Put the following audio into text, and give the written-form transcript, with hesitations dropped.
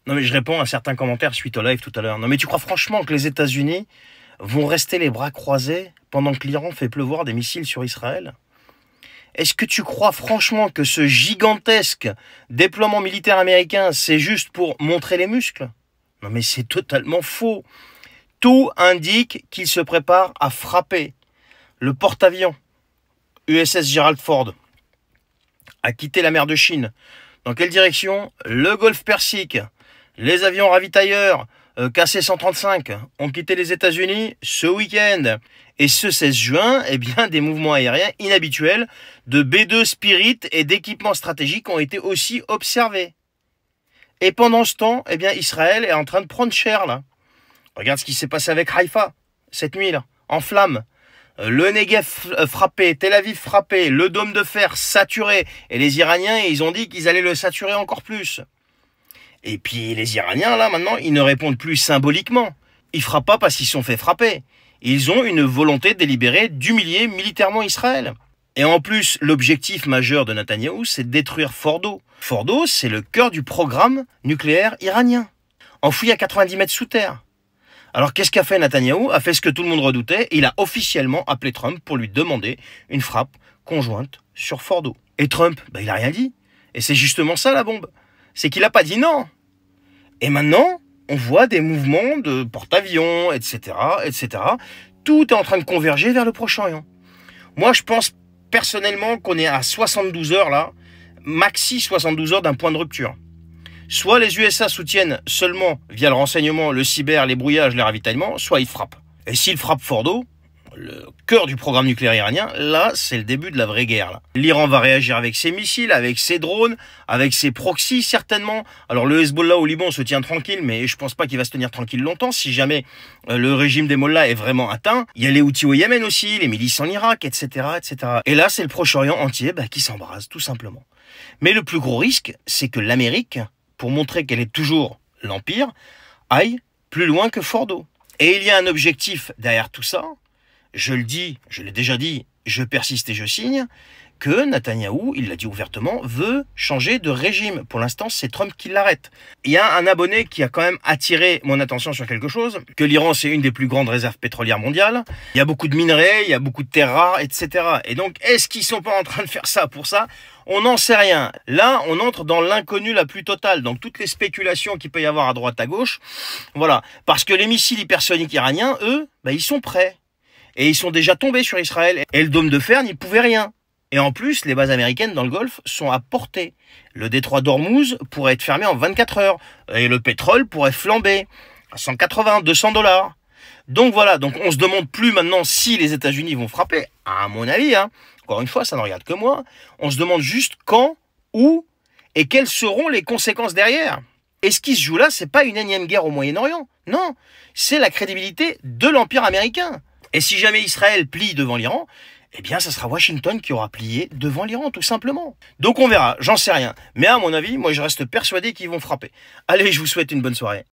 Non mais je réponds à certains commentaires suite au live tout à l'heure. Non mais tu crois franchement que les États-Unis vont rester les bras croisés pendant que l'Iran fait pleuvoir des missiles sur Israël? Est-ce que tu crois franchement que ce gigantesque déploiement militaire américain, c'est juste pour montrer les muscles? Non mais c'est totalement faux. Tout indique qu'il se prépare à frapper. Le porte-avions USS Gerald Ford a quitté la mer de Chine. Dans quelle direction? Le golfe Persique. Les avions ravitailleurs KC-135 ont quitté les États-Unis ce week-end. Et ce 16 juin, eh bien, des mouvements aériens inhabituels de B-2 Spirit et d'équipements stratégiques ont été aussi observés. Et pendant ce temps, eh bien, Israël est en train de prendre cher, là. Regarde ce qui s'est passé avec Haïfa, cette nuit, là, en flammes. Le Negev frappé, Tel Aviv frappé, le dôme de fer saturé. Et les Iraniens, ils ont dit qu'ils allaient le saturer encore plus. Et puis les Iraniens, là, maintenant, ils ne répondent plus symboliquement. Ils frappent pas parce qu'ils se sont fait frapper. Ils ont une volonté délibérée d'humilier militairement Israël. Et en plus, l'objectif majeur de Netanyahou, c'est de détruire Fordo. Fordo, c'est le cœur du programme nucléaire iranien, enfoui à 90 mètres sous terre. Alors qu'est-ce qu'a fait Netanyahou? A fait ce que tout le monde redoutait. Il a officiellement appelé Trump pour lui demander une frappe conjointe sur Fordo. Et Trump, il n'a rien dit. Et c'est justement ça la bombe. C'est qu'il n'a pas dit non. Et maintenant, on voit des mouvements de porte-avions, etc., etc. Tout est en train de converger vers le Proche-Orient. Moi, je pense personnellement qu'on est à 72 heures là, maxi 72 heures d'un point de rupture. Soit les USA soutiennent seulement via le renseignement, le cyber, les brouillages, les ravitaillements, soit ils frappent. Et s'ils frappent Fordo, le cœur du programme nucléaire iranien, là, c'est le début de la vraie guerre. L'Iran va réagir avec ses missiles, avec ses drones, avec ses proxys, certainement. Alors, le Hezbollah au Liban se tient tranquille, mais je pense pas qu'il va se tenir tranquille longtemps. Si jamais le régime des Mollahs est vraiment atteint, il y a les Houthis au Yémen aussi, les milices en Irak, etc., etc. Et là, c'est le Proche-Orient entier qui s'embrase, tout simplement. Mais le plus gros risque, c'est que l'Amérique, pour montrer qu'elle est toujours l'Empire, aille plus loin que Fordo. Et il y a un objectif derrière tout ça. Je le dis, je l'ai déjà dit, je persiste et je signe, que Netanyahou, il l'a dit ouvertement, veut changer de régime. Pour l'instant, c'est Trump qui l'arrête. Il y a un abonné qui a quand même attiré mon attention sur quelque chose, que l'Iran, c'est une des plus grandes réserves pétrolières mondiales. Il y a beaucoup de minerais, il y a beaucoup de terres rares, etc. Et donc, est-ce qu'ils sont pas en train de faire ça pour ça? On n'en sait rien. Là, on entre dans l'inconnu la plus totale. Donc, toutes les spéculations qu'il peut y avoir à droite, à gauche, voilà. Parce que les missiles hypersoniques iraniens, eux, ils sont prêts. Et ils sont déjà tombés sur Israël. Et le dôme de fer n'y pouvait rien. Et en plus, les bases américaines dans le Golfe sont à portée. Le détroit d'Ormuz pourrait être fermé en 24 heures. Et le pétrole pourrait flamber à 180, 200 $. Donc voilà, donc on se demande plus maintenant si les États-Unis vont frapper. À mon avis, encore une fois, ça ne regarde que moi. On se demande juste quand, où et quelles seront les conséquences derrière. Et ce qui se joue là, c'est pas une énième guerre au Moyen-Orient. Non, c'est la crédibilité de l'Empire américain. Et si jamais Israël plie devant l'Iran, eh bien, ça sera Washington qui aura plié devant l'Iran, tout simplement. Donc on verra, j'en sais rien. Mais à mon avis, moi je reste persuadé qu'ils vont frapper. Allez, je vous souhaite une bonne soirée.